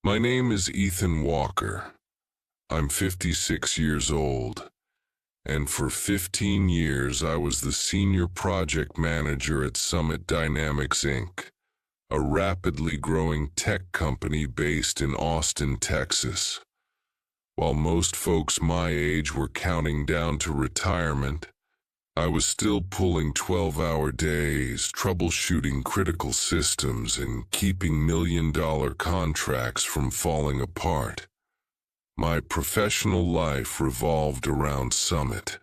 My name is Ethan Walker. I'm 56 years old, and for 15 years I was the senior project manager at Summit Dynamics Inc., a rapidly growing tech company based in Austin, Texas. While most folks my age were counting down to retirement, I was still pulling 12-hour days, troubleshooting critical systems, and keeping million-dollar contracts from falling apart. My professional life revolved around Summit.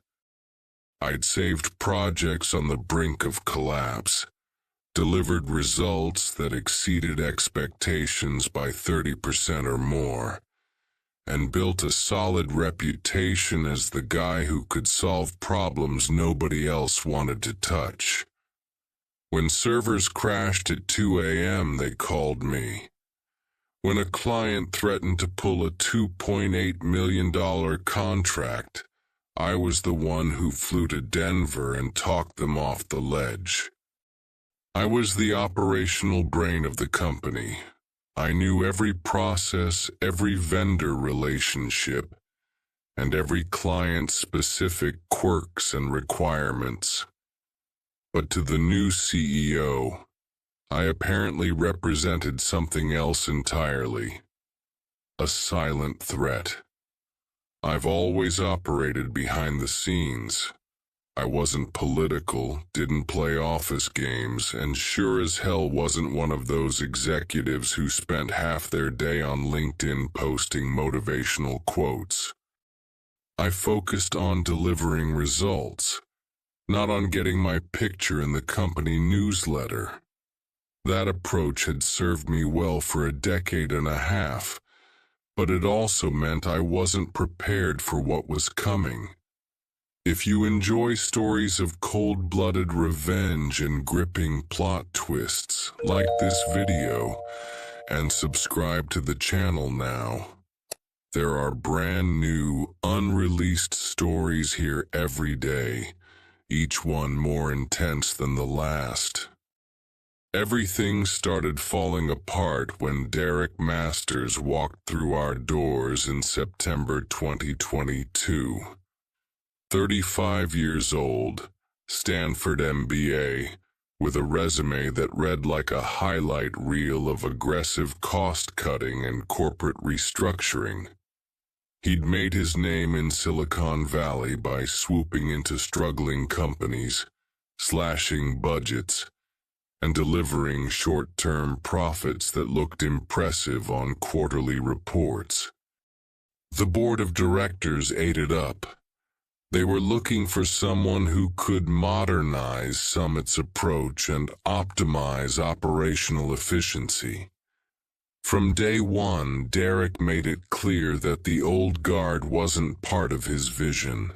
I'd saved projects on the brink of collapse, delivered results that exceeded expectations by 30% or more, and built a solid reputation as the guy who could solve problems nobody else wanted to touch. When servers crashed at 2 a.m., they called me. When a client threatened to pull a $2.8 million contract, I was the one who flew to Denver and talked them off the ledge. I was the operational brain of the company. I knew every process, every vendor relationship, and every client's specific quirks and requirements. But to the new CEO, I apparently represented something else entirely. A silent threat. I've always operated behind the scenes. I wasn't political, didn't play office games, and sure as hell wasn't one of those executives who spent half their day on LinkedIn posting motivational quotes. I focused on delivering results, not on getting my picture in the company newsletter. That approach had served me well for a decade and a half, but it also meant I wasn't prepared for what was coming. If you enjoy stories of cold-blooded revenge and gripping plot twists, like this video and subscribe to the channel now. There are brand new, unreleased stories here every day, each one more intense than the last. Everything started falling apart when Derek Masters walked through our doors in September 2022. 35 years old, Stanford MBA, with a resume that read like a highlight reel of aggressive cost-cutting and corporate restructuring. He'd made his name in Silicon Valley by swooping into struggling companies, slashing budgets, and delivering short-term profits that looked impressive on quarterly reports. The board of directors ate it up. They were looking for someone who could modernize Summit's approach and optimize operational efficiency. From day one, Derek made it clear that the old guard wasn't part of his vision.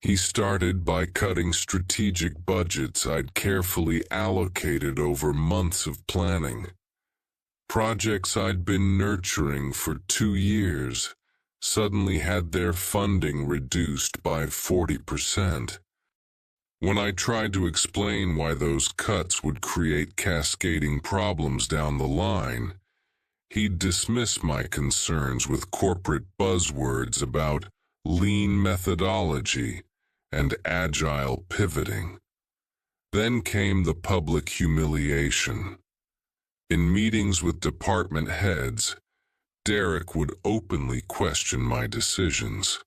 He started by cutting strategic budgets I'd carefully allocated over months of planning. Projects I'd been nurturing for 2 years suddenly had their funding reduced by 40%. When I tried to explain why those cuts would create cascading problems down the line, he'd dismiss my concerns with corporate buzzwords about lean methodology and agile pivoting. Then came the public humiliation. In meetings with department heads, Derek would openly question my decisions.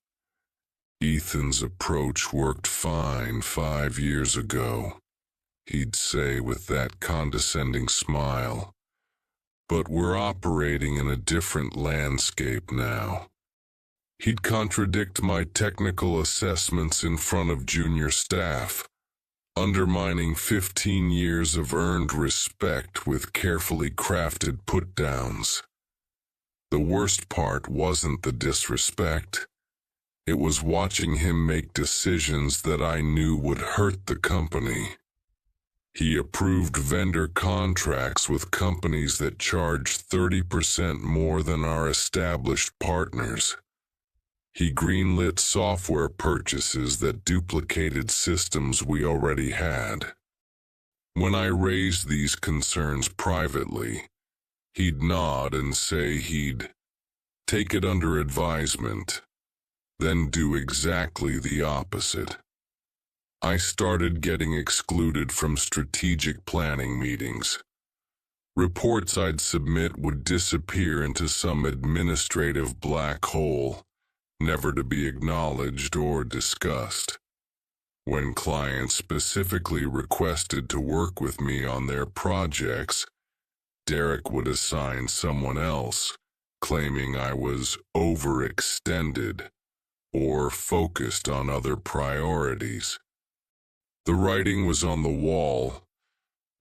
"Ethan's approach worked fine 5 years ago," he'd say with that condescending smile. "But we're operating in a different landscape now." He'd contradict my technical assessments in front of junior staff, undermining 15 years of earned respect with carefully crafted put-downs. The worst part wasn't the disrespect. It was watching him make decisions that I knew would hurt the company. He approved vendor contracts with companies that charged 30% more than our established partners. He greenlit software purchases that duplicated systems we already had. When I raised these concerns privately, He'd nod and say he'd take it under advisement, then do exactly the opposite. I started getting excluded from strategic planning meetings. Reports I'd submit would disappear into some administrative black hole, never to be acknowledged or discussed. When clients specifically requested to work with me on their projects, Derek would assign someone else, claiming I was overextended or focused on other priorities. The writing was on the wall,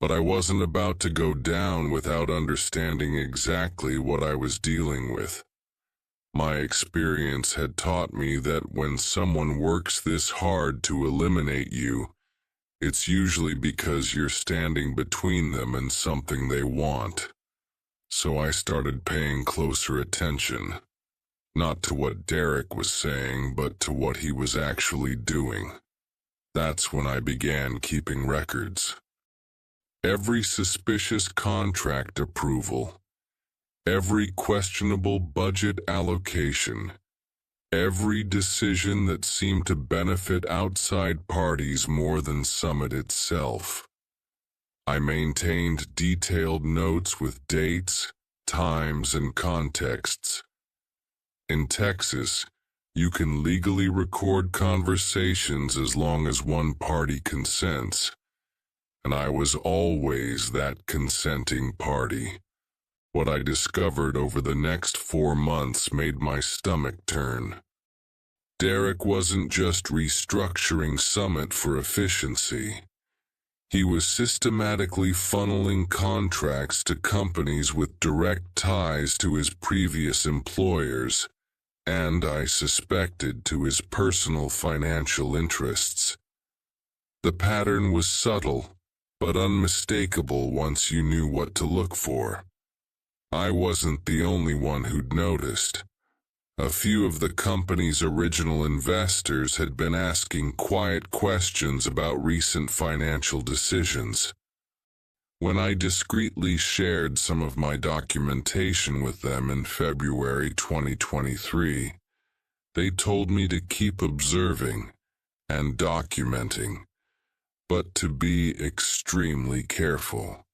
but I wasn't about to go down without understanding exactly what I was dealing with. My experience had taught me that when someone works this hard to eliminate you, it's usually because you're standing between them and something they want. So I started paying closer attention, not to what Derek was saying, but to what he was actually doing. That's when I began keeping records. Every suspicious contract approval, every questionable budget allocation, every decision that seemed to benefit outside parties more than Summit itself. I maintained detailed notes with dates, times, and contexts. In Texas, you can legally record conversations as long as one party consents, and I was always that consenting party. What I discovered over the next 4 months made my stomach turn. Derek wasn't just restructuring Summit for efficiency. He was systematically funneling contracts to companies with direct ties to his previous employers, and I suspected to his personal financial interests. The pattern was subtle, but unmistakable once you knew what to look for. I wasn't the only one who'd noticed. A few of the company's original investors had been asking quiet questions about recent financial decisions. When I discreetly shared some of my documentation with them in February 2023, they told me to keep observing and documenting, but to be extremely careful.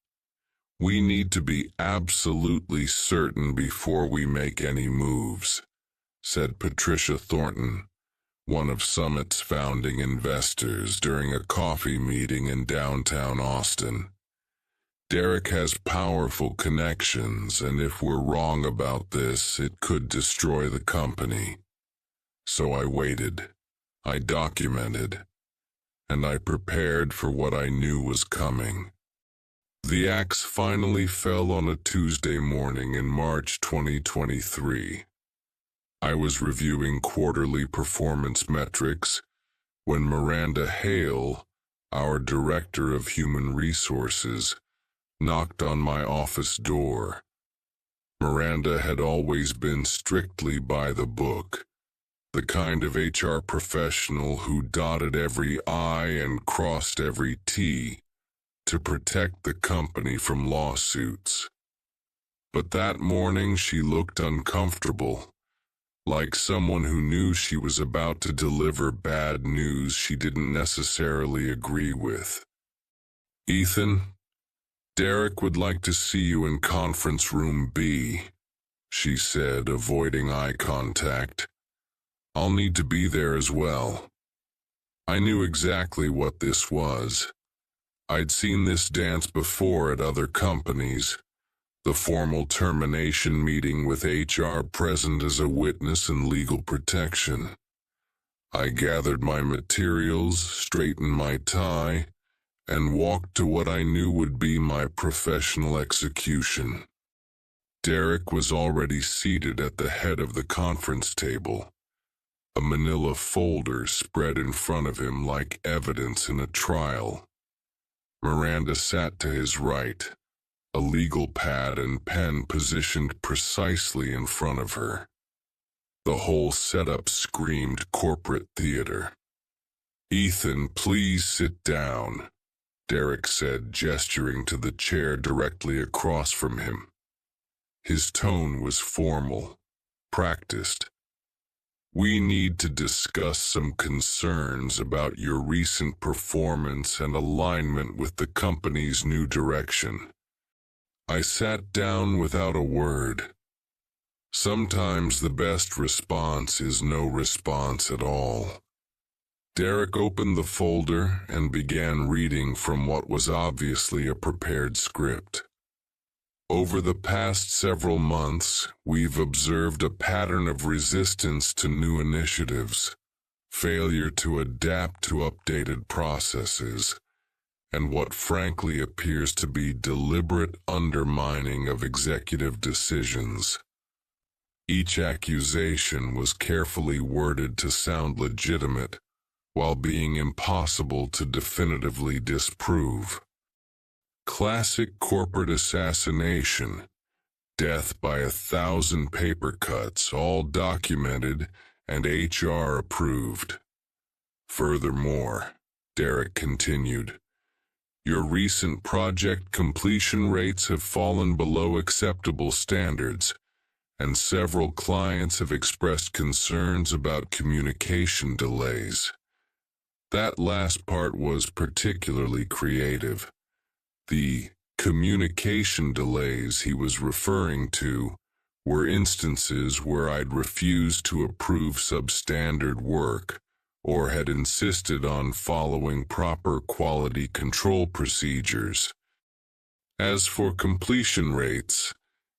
We need to be absolutely certain before we make any moves, said Patricia Thornton, one of Summit's founding investors, during a coffee meeting in downtown Austin. Derek has powerful connections, and if we're wrong about this, it could destroy the company. So I waited, I documented, and I prepared for what I knew was coming. The axe finally fell on a Tuesday morning in March 2023. I was reviewing quarterly performance metrics when Miranda Hale, our Director of Human Resources, knocked on my office door. Miranda had always been strictly by the book, the kind of HR professional who dotted every I and crossed every T to protect the company from lawsuits. But that morning she looked uncomfortable, like someone who knew she was about to deliver bad news she didn't necessarily agree with. "Ethan, Derek would like to see you in conference room B," she said, avoiding eye contact. "I'll need to be there as well." I knew exactly what this was. I'd seen this dance before at other companies. The formal termination meeting with HR present as a witness and legal protection. I gathered my materials, straightened my tie, and walked to what I knew would be my professional execution. Derek was already seated at the head of the conference table, a manila folder spread in front of him like evidence in a trial. Miranda sat to his right, a legal pad and pen positioned precisely in front of her. The whole setup screamed corporate theater. "Ethan, please sit down," Derek said, gesturing to the chair directly across from him. His tone was formal, practiced. "We need to discuss some concerns about your recent performance and alignment with the company's new direction." I sat down without a word. Sometimes the best response is no response at all. Derek opened the folder and began reading from what was obviously a prepared script. "Over the past several months, we've observed a pattern of resistance to new initiatives, failure to adapt to updated processes, and what frankly appears to be deliberate undermining of executive decisions." Each accusation was carefully worded to sound legitimate, while being impossible to definitively disprove. Classic corporate assassination, death by 1,000 paper cuts, all documented and HR approved. Furthermore, Derek continued, "Your recent project completion rates have fallen below acceptable standards, and several clients have expressed concerns about communication delays." That last part was particularly creative. The communication delays he was referring to were instances where I'd refused to approve substandard work or had insisted on following proper quality control procedures. As for completion rates,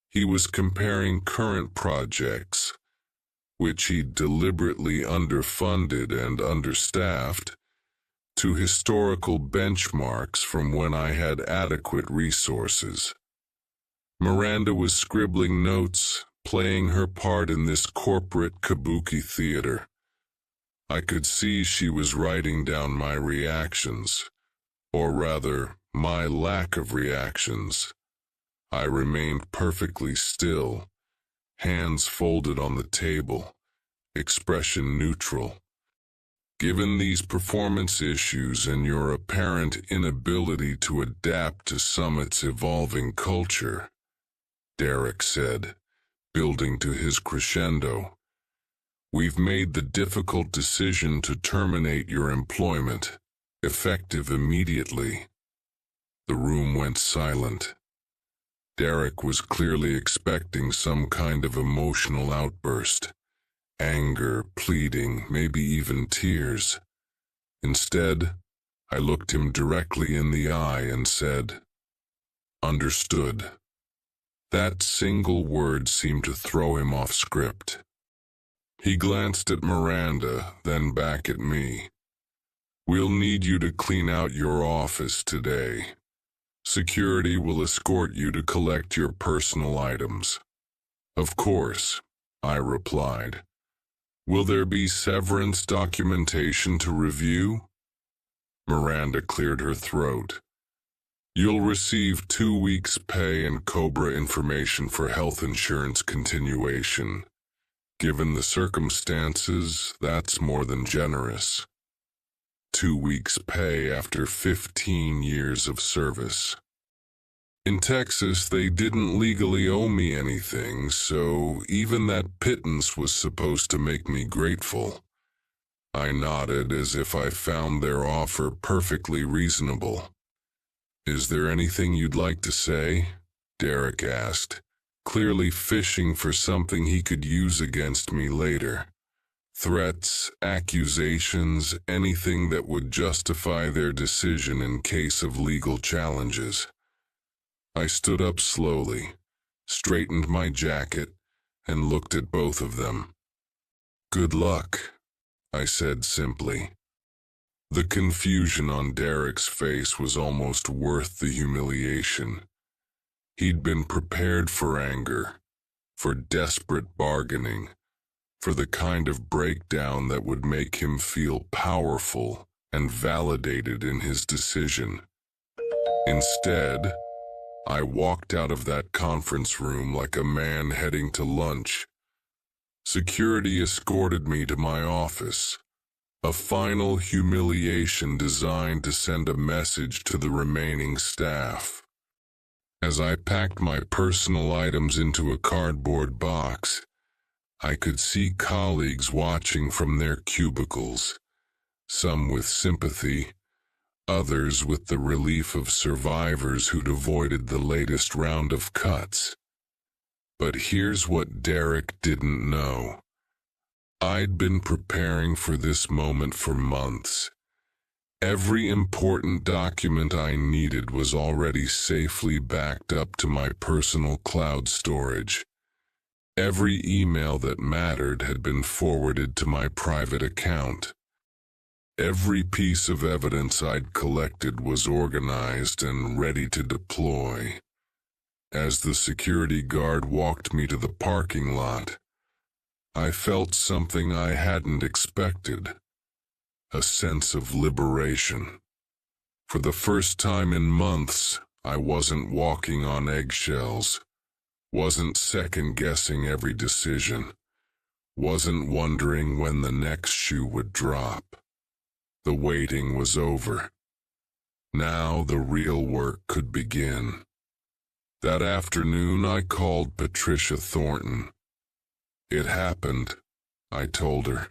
he was comparing current projects, which he deliberately underfunded and understaffed, to historical benchmarks from when I had adequate resources. Miranda was scribbling notes, playing her part in this corporate kabuki theater. I could see she was writing down my reactions, or rather, my lack of reactions. I remained perfectly still, hands folded on the table, expression neutral. "Given these performance issues and your apparent inability to adapt to Summit's evolving culture," Derek said, building to his crescendo, "we've made the difficult decision to terminate your employment, effective immediately." The room went silent. Derek was clearly expecting some kind of emotional outburst. Anger, pleading, maybe even tears. Instead, I looked him directly in the eye and said, "Understood." That single word seemed to throw him off script. He glanced at Miranda, then back at me. "We'll need you to clean out your office today. Security will escort you to collect your personal items." "Of course," I replied. "Will there be severance documentation to review?" Miranda cleared her throat. "You'll receive 2 weeks' pay and COBRA information for health insurance continuation. Given the circumstances, that's more than generous. 2 weeks' pay after 15 years of service. In Texas, they didn't legally owe me anything, so even that pittance was supposed to make me grateful." I nodded as if I found their offer perfectly reasonable. "Is there anything you'd like to say?" Derek asked, clearly fishing for something he could use against me later. Threats, accusations, anything that would justify their decision in case of legal challenges. I stood up slowly, straightened my jacket, and looked at both of them. "Good luck," I said simply. The confusion on Derek's face was almost worth the humiliation. He'd been prepared for anger, for desperate bargaining, for the kind of breakdown that would make him feel powerful and validated in his decision. Instead, I walked out of that conference room like a man heading to lunch. Security escorted me to my office, a final humiliation designed to send a message to the remaining staff. As I packed my personal items into a cardboard box, I could see colleagues watching from their cubicles, some with sympathy, others with the relief of survivors who'd avoided the latest round of cuts. But here's what Derek didn't know. I'd been preparing for this moment for months. Every important document I needed was already safely backed up to my personal cloud storage. Every email that mattered had been forwarded to my private account. Every piece of evidence I'd collected was organized and ready to deploy. As the security guard walked me to the parking lot, I felt something I hadn't expected. A sense of liberation. For the first time in months, I wasn't walking on eggshells, wasn't second-guessing every decision, wasn't wondering when the next shoe would drop. The waiting was over. Now the real work could begin. That afternoon, I called Patricia Thornton. It happened, I told her.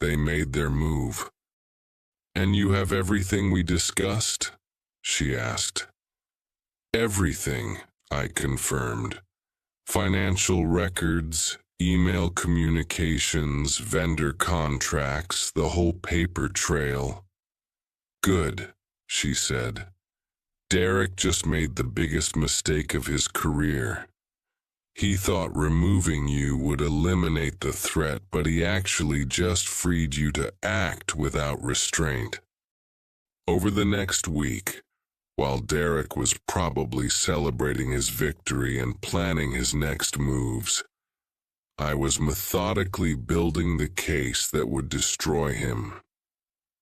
They made their move. "And you have everything we discussed?" she asked. "Everything," I confirmed. "Financial records, email communications, vendor contracts, the whole paper trail." "Good," she said. "Derek just made the biggest mistake of his career. He thought removing you would eliminate the threat, but he actually just freed you to act without restraint." Over the next week, while Derek was probably celebrating his victory and planning his next moves, I was methodically building the case that would destroy him.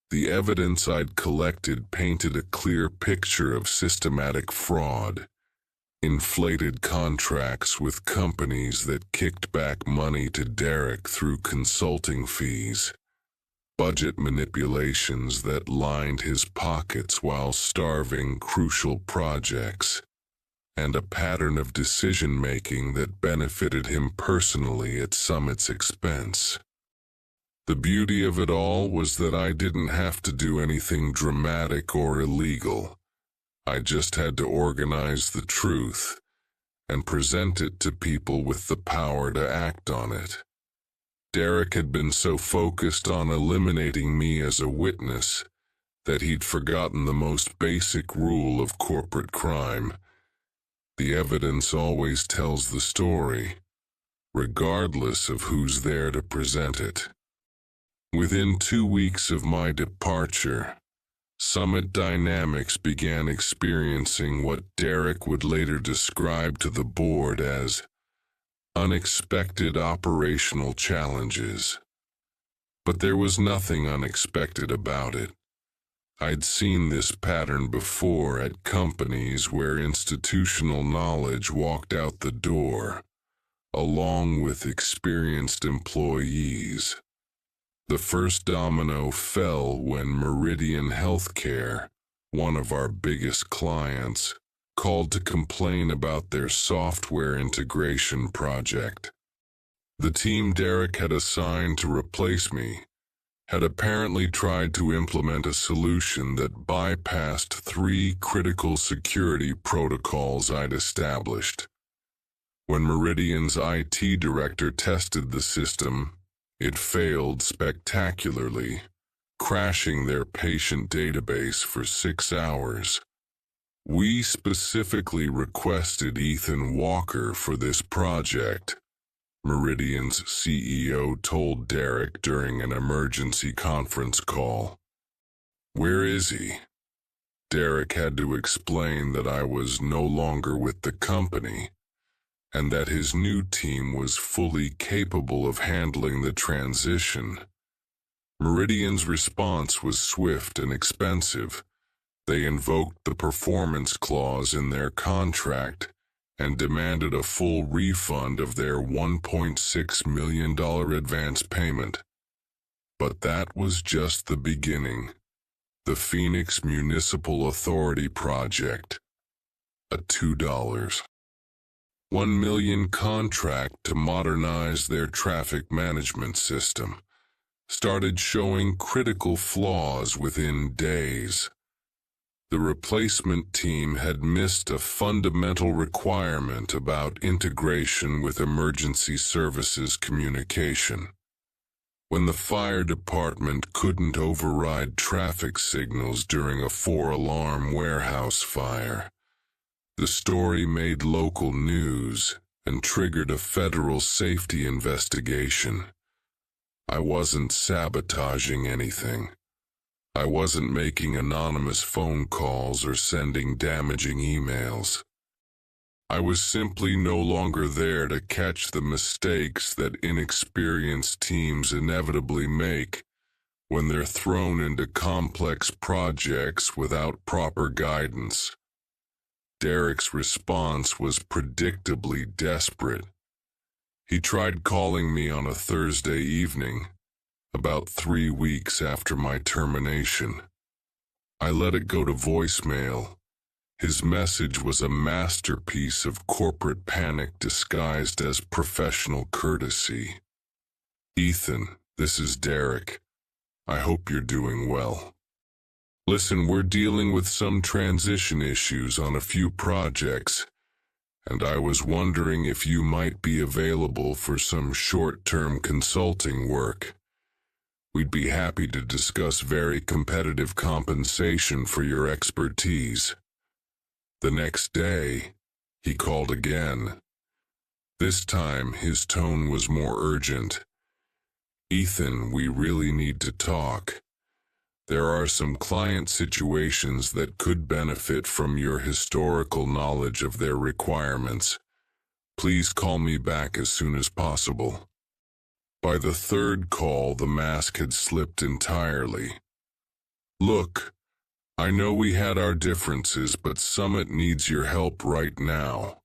The evidence I'd collected painted a clear picture of systematic fraud. Inflated contracts with companies that kicked back money to Derek through consulting fees, budget manipulations that lined his pockets while starving crucial projects, and a pattern of decision-making that benefited him personally at Summit's expense. The beauty of it all was that I didn't have to do anything dramatic or illegal. I just had to organize the truth and present it to people with the power to act on it. Derek had been so focused on eliminating me as a witness that he'd forgotten the most basic rule of corporate crime. The evidence always tells the story, regardless of who's there to present it. Within 2 weeks of my departure, Summit Dynamics began experiencing what Derek would later describe to the board as unexpected operational challenges. But there was nothing unexpected about it. I'd seen this pattern before at companies where institutional knowledge walked out the door, along with experienced employees. The first domino fell when Meridian Healthcare, one of our biggest clients, called to complain about their software integration project. The team Derek had assigned to replace me had apparently tried to implement a solution that bypassed 3 critical security protocols I'd established. When Meridian's IT director tested the system, it failed spectacularly, crashing their patient database for 6 hours. We specifically requested Ethan Walker for this project, Meridian's CEO told Derek during an emergency conference call. "Where is he?" Derek had to explain that I was no longer with the company, and that his new team was fully capable of handling the transition. Meridian's response was swift and expensive. They invoked the performance clause in their contract and demanded a full refund of their $1.6 million advance payment. But that was just the beginning. The Phoenix Municipal Authority project. A $2. 1 million contract to modernize their traffic management system started showing critical flaws within days. The replacement team had missed a fundamental requirement about integration with emergency services communication. When the fire department couldn't override traffic signals during a 4-alarm warehouse fire, the story made local news and triggered a federal safety investigation. I wasn't sabotaging anything. I wasn't making anonymous phone calls or sending damaging emails. I was simply no longer there to catch the mistakes that inexperienced teams inevitably make when they're thrown into complex projects without proper guidance. Derek's response was predictably desperate. He tried calling me on a Thursday evening, about 3 weeks after my termination. I let it go to voicemail. His message was a masterpiece of corporate panic disguised as professional courtesy. "Ethan, this is Derek. I hope you're doing well. Listen, we're dealing with some transition issues on a few projects, and I was wondering if you might be available for some short-term consulting work. We'd be happy to discuss very competitive compensation for your expertise." The next day, he called again. This time, his tone was more urgent. "Ethan, we really need to talk. There are some client situations that could benefit from your historical knowledge of their requirements. Please call me back as soon as possible." By the third call, the mask had slipped entirely. "Look, I know we had our differences, but Summit needs your help right now.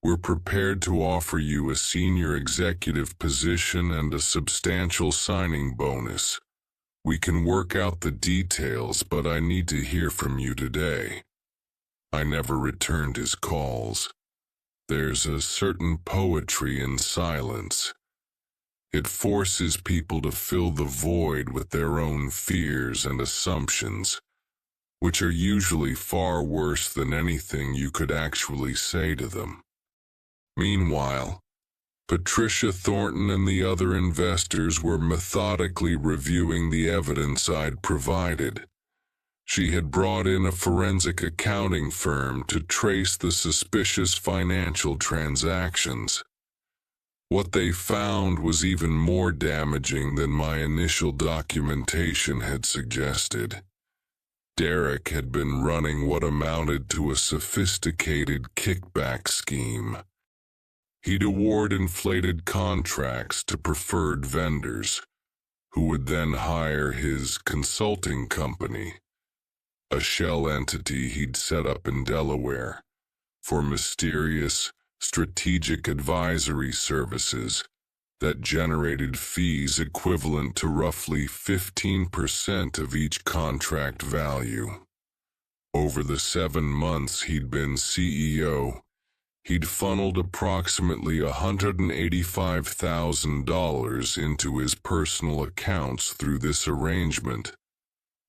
We're prepared to offer you a senior executive position and a substantial signing bonus. We can work out the details, but I need to hear from you today." I never returned his calls. There's a certain poetry in silence. It forces people to fill the void with their own fears and assumptions, which are usually far worse than anything you could actually say to them. Meanwhile, Patricia Thornton and the other investors were methodically reviewing the evidence I'd provided. She had brought in a forensic accounting firm to trace the suspicious financial transactions. What they found was even more damaging than my initial documentation had suggested. Derek had been running what amounted to a sophisticated kickback scheme. He'd award inflated contracts to preferred vendors, who would then hire his consulting company, a shell entity he'd set up in Delaware, for mysterious, strategic advisory services that generated fees equivalent to roughly 15% of each contract value. Over the 7 months he'd been CEO, he'd funneled approximately $185,000 into his personal accounts through this arrangement.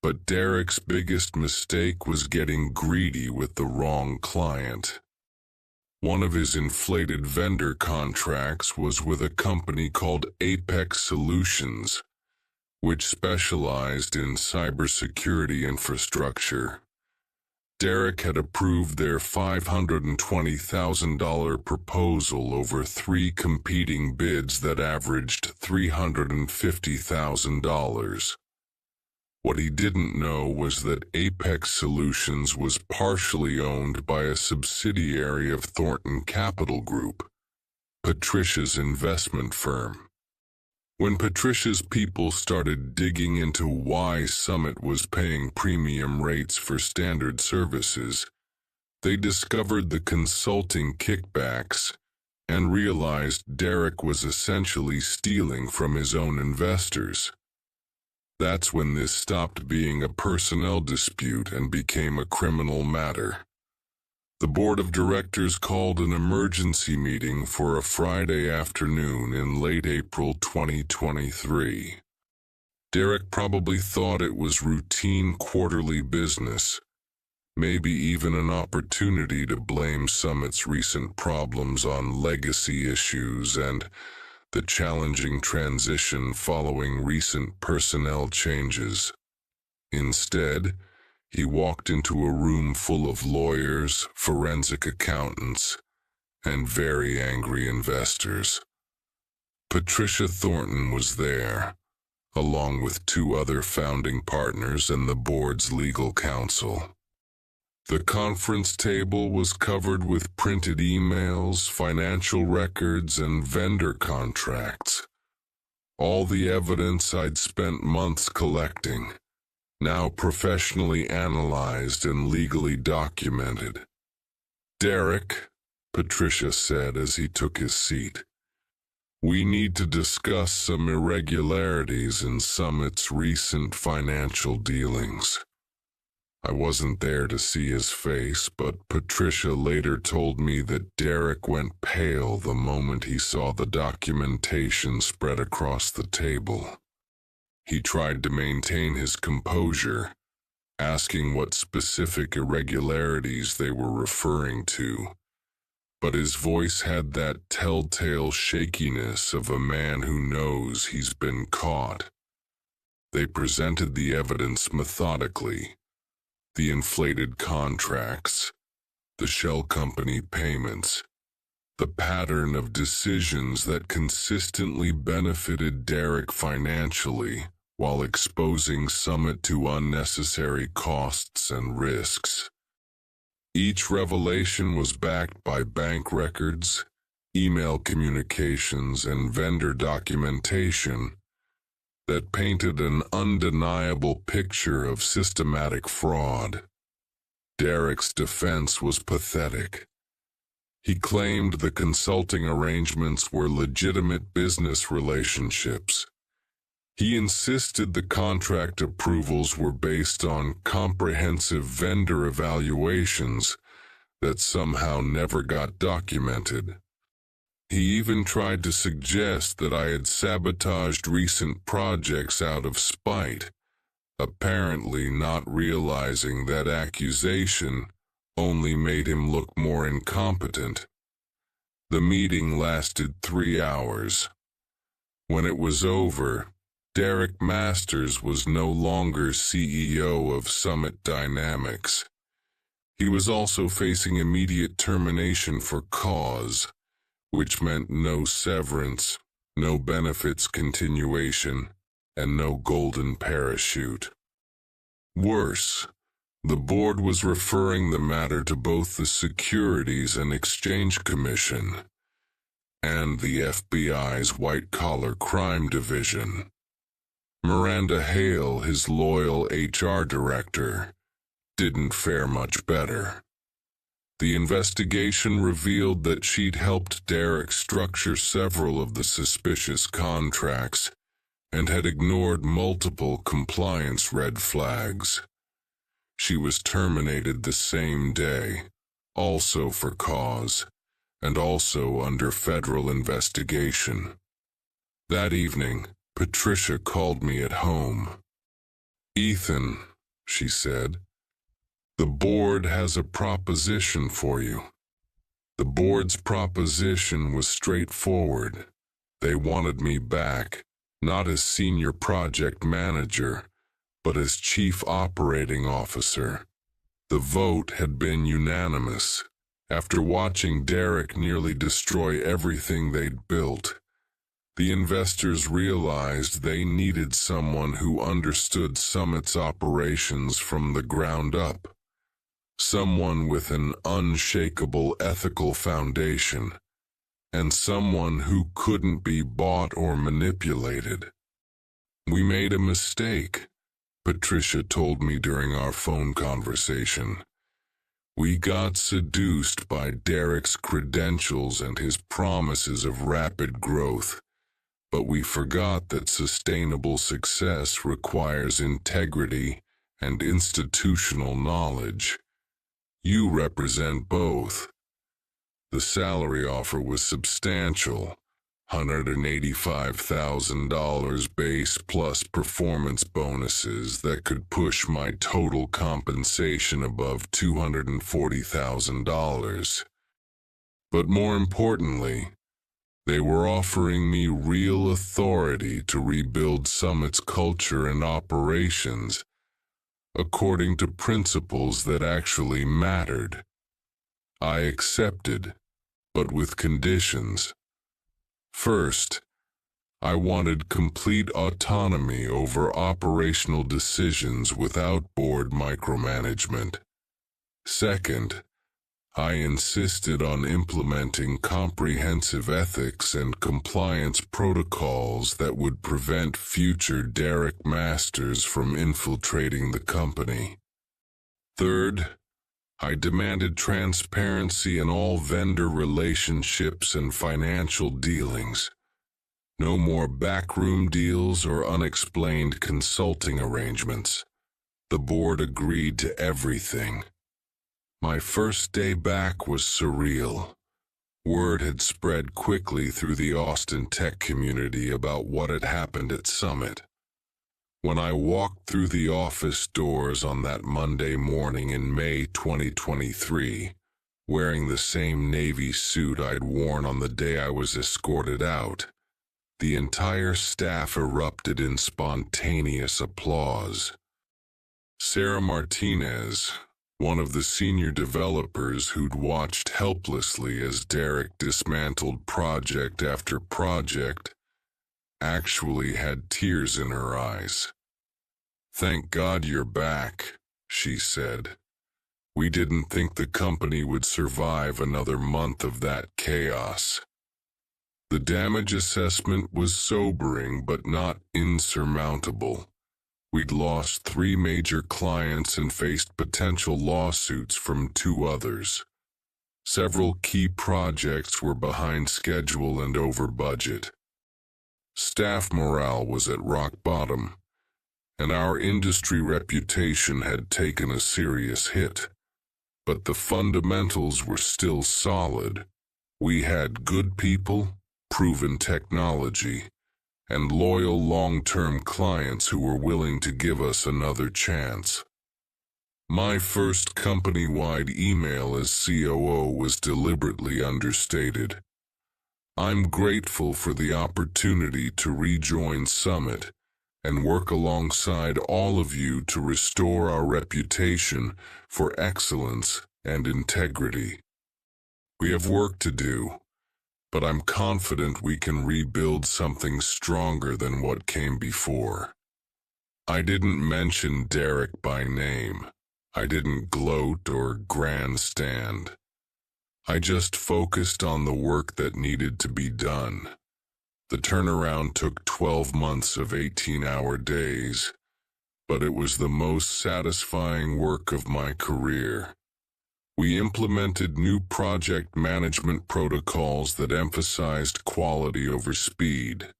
But Derek's biggest mistake was getting greedy with the wrong client. One of his inflated vendor contracts was with a company called Apex Solutions, which specialized in cybersecurity infrastructure. Derek had approved their $520,000 proposal over 3 competing bids that averaged $350,000. What he didn't know was that Apex Solutions was partially owned by a subsidiary of Thornton Capital Group, Patricia's investment firm. When Patricia's people started digging into why Summit was paying premium rates for standard services, they discovered the consulting kickbacks and realized Derek was essentially stealing from his own investors. That's when this stopped being a personnel dispute and became a criminal matter. The board of directors called an emergency meeting for a Friday afternoon in late April 2023. Derek probably thought it was routine quarterly business, maybe even an opportunity to blame Summit's recent problems on legacy issues and the challenging transition following recent personnel changes. Instead, he walked into a room full of lawyers, forensic accountants, and very angry investors. Patricia Thornton was there, along with two other founding partners and the board's legal counsel. The conference table was covered with printed emails, financial records, and vendor contracts. All the evidence I'd spent months collecting, now professionally analyzed and legally documented. "Derek," Patricia said as he took his seat, "we need to discuss some irregularities in Summit's recent financial dealings." I wasn't there to see his face, but Patricia later told me that Derek went pale the moment he saw the documentation spread across the table. He tried to maintain his composure, asking what specific irregularities they were referring to, but his voice had that telltale shakiness of a man who knows he's been caught. They presented the evidence methodically. The inflated contracts, the shell company payments, the pattern of decisions that consistently benefited Derek financially while exposing Summit to unnecessary costs and risks. Each revelation was backed by bank records, email communications, and vendor documentation that painted an undeniable picture of systematic fraud. Derek's defense was pathetic. He claimed the consulting arrangements were legitimate business relationships. He insisted the contract approvals were based on comprehensive vendor evaluations that somehow never got documented. He even tried to suggest that I had sabotaged recent projects out of spite, apparently not realizing that accusation only made him look more incompetent. The meeting lasted 3 hours. When it was over, Derek Masters was no longer CEO of Summit Dynamics. He was also facing immediate termination for cause, which meant no severance, no benefits continuation, and no golden parachute. Worse, the board was referring the matter to both the Securities and Exchange Commission and the FBI's white-collar crime division. Miranda Hale, his loyal HR director, didn't fare much better. The investigation revealed that she'd helped Derek structure several of the suspicious contracts and had ignored multiple compliance red flags. She was terminated the same day, also for cause, and also under federal investigation. That evening, Patricia called me at home. "Ethan," she said, "the board has a proposition for you." The board's proposition was straightforward. They wanted me back, not as senior project manager, but as chief operating officer. The vote had been unanimous. After watching Derek nearly destroy everything they'd built, the investors realized they needed someone who understood Summit's operations from the ground up. Someone with an unshakable ethical foundation, and someone who couldn't be bought or manipulated. "We made a mistake," Patricia told me during our phone conversation. "We got seduced by Derek's credentials and his promises of rapid growth, but we forgot that sustainable success requires integrity and institutional knowledge. You represent both. The salary offer was substantial, $185,000 base plus performance bonuses that could push my total compensation above $240,000. But more importantly, they were offering me real authority to rebuild Summit's culture and operations according to principles that actually mattered. I accepted, but with conditions. First, I wanted complete autonomy over operational decisions without board micromanagement. Second, I insisted on implementing comprehensive ethics and compliance protocols that would prevent future Derrick Masters from infiltrating the company. Third, I demanded transparency in all vendor relationships and financial dealings. No more backroom deals or unexplained consulting arrangements. The board agreed to everything. My first day back was surreal. Word had spread quickly through the Austin tech community about what had happened at Summit. When I walked through the office doors on that Monday morning in May 2023, wearing the same navy suit I'd worn on the day I was escorted out, the entire staff erupted in spontaneous applause. Sarah Martinez, one of the senior developers who'd watched helplessly as Derrick dismantled project after project, actually had tears in her eyes. "Thank God you're back," she said. "We didn't think the company would survive another month of that chaos." The damage assessment was sobering but not insurmountable. We'd lost 3 major clients and faced potential lawsuits from 2 others. Several key projects were behind schedule and over budget. Staff morale was at rock bottom, and our industry reputation had taken a serious hit. But the fundamentals were still solid. We had good people, proven technology, and loyal long-term clients who were willing to give us another chance. My first company-wide email as COO was deliberately understated. "I'm grateful for the opportunity to rejoin Summit and work alongside all of you to restore our reputation for excellence and integrity. We have work to do, but I'm confident we can rebuild something stronger than what came before." I didn't mention Derrick by name. I didn't gloat or grandstand. I just focused on the work that needed to be done. The turnaround took 12 months of 18-hour days, but it was the most satisfying work of my career. We implemented new project management protocols that emphasized quality over speed.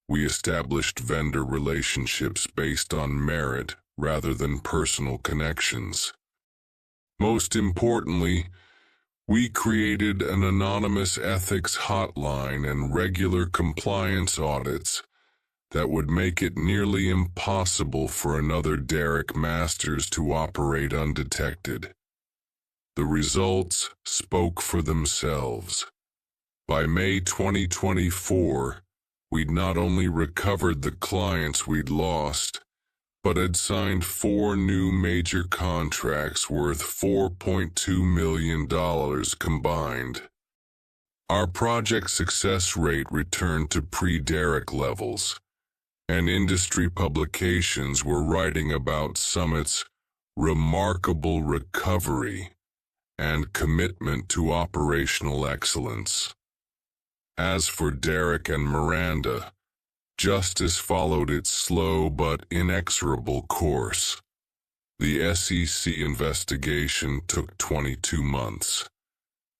We established vendor relationships based on merit rather than personal connections. Most importantly, we created an anonymous ethics hotline and regular compliance audits that would make it nearly impossible for another Derrick Masters to operate undetected. The results spoke for themselves. By May 2024, we'd not only recovered the clients we'd lost, but had signed 4 new major contracts worth $4.2 million combined. Our project success rate returned to pre-Derrick levels, and industry publications were writing about Summit's remarkable recovery and commitment to operational excellence. As for Derrick and Miranda, justice followed its slow but inexorable course. The SEC investigation took 22 months,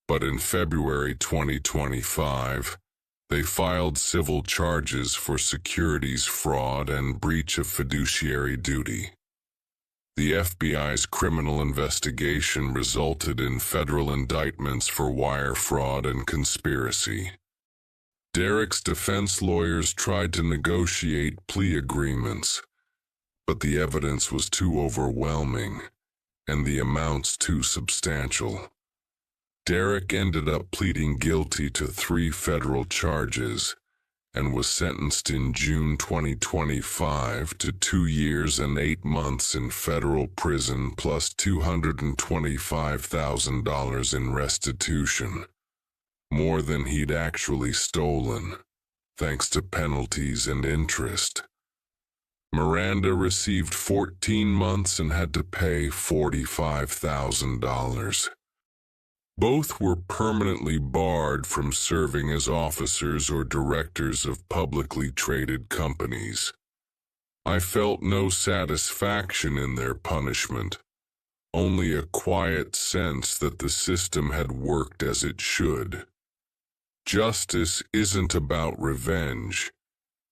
but in February 2025, they filed civil charges for securities fraud and breach of fiduciary duty. The FBI's criminal investigation resulted in federal indictments for wire fraud and conspiracy. Derek's defense lawyers tried to negotiate plea agreements, but the evidence was too overwhelming, and the amounts too substantial. Derek ended up pleading guilty to 3 federal charges and was sentenced in June 2025 to 2 years and 8 months in federal prison plus $225,000 in restitution, more than he'd actually stolen, thanks to penalties and interest. Miranda received 14 months and had to pay $45,000. Both were permanently barred from serving as officers or directors of publicly traded companies. I felt no satisfaction in their punishment, only a quiet sense that the system had worked as it should. Justice isn't about revenge.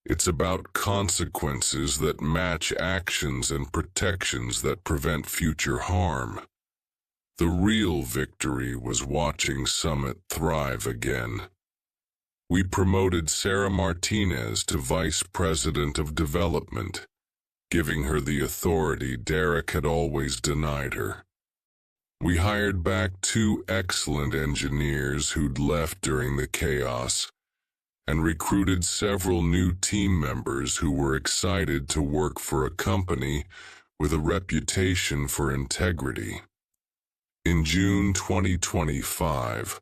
It's about consequences that match actions and protections that prevent future harm. The real victory was watching Summit thrive again. We promoted Sarah Martinez to Vice President of Development, giving her the authority Derek had always denied her. We hired back 2 excellent engineers who'd left during the chaos, and recruited several new team members who were excited to work for a company with a reputation for integrity. In June 2025,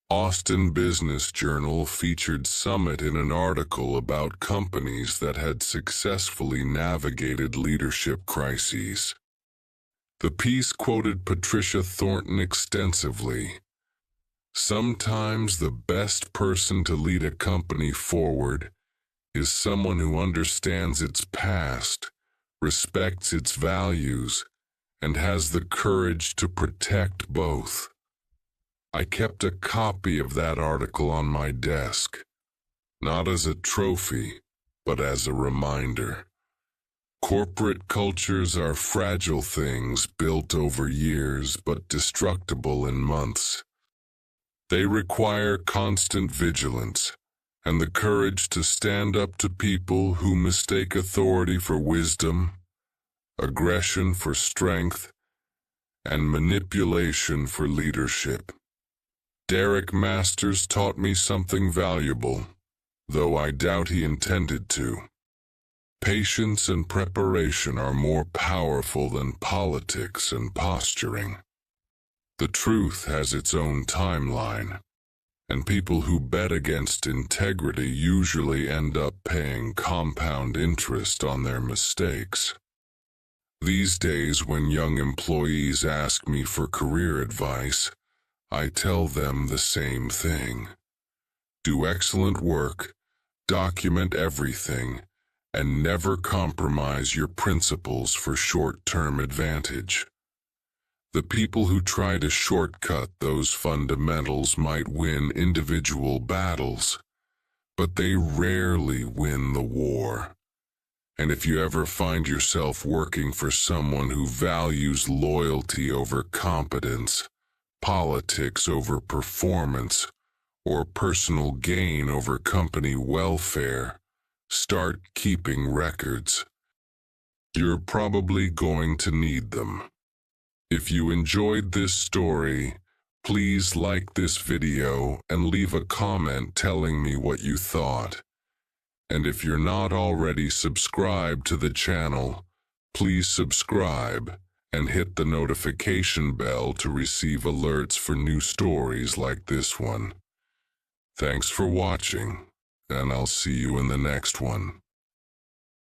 Austin Business Journal featured Summit in an article about companies that had successfully navigated leadership crises. The piece quoted Patricia Thornton extensively. Sometimes the best person to lead a company forward is someone who understands its past, respects its values, and has the courage to protect both. I kept a copy of that article on my desk, not as a trophy, but as a reminder. Corporate cultures are fragile things built over years but destructible in months. They require constant vigilance and the courage to stand up to people who mistake authority for wisdom, aggression for strength, and manipulation for leadership. Derek Masters taught me something valuable, though I doubt he intended to. Patience and preparation are more powerful than politics and posturing. The truth has its own timeline, and people who bet against integrity usually end up paying compound interest on their mistakes. These days, when young employees ask me for career advice, I tell them the same thing. Do excellent work, document everything, and never compromise your principles for short-term advantage. The people who try to shortcut those fundamentals might win individual battles, but they rarely win the war. And if you ever find yourself working for someone who values loyalty over competence, politics over performance, or personal gain over company welfare, start keeping records. You're probably going to need them. If you enjoyed this story, please like this video and leave a comment telling me what you thought. And if you're not already subscribed to the channel, please subscribe and hit the notification bell to receive alerts for new stories like this one. Thanks for watching, and I'll see you in the next one.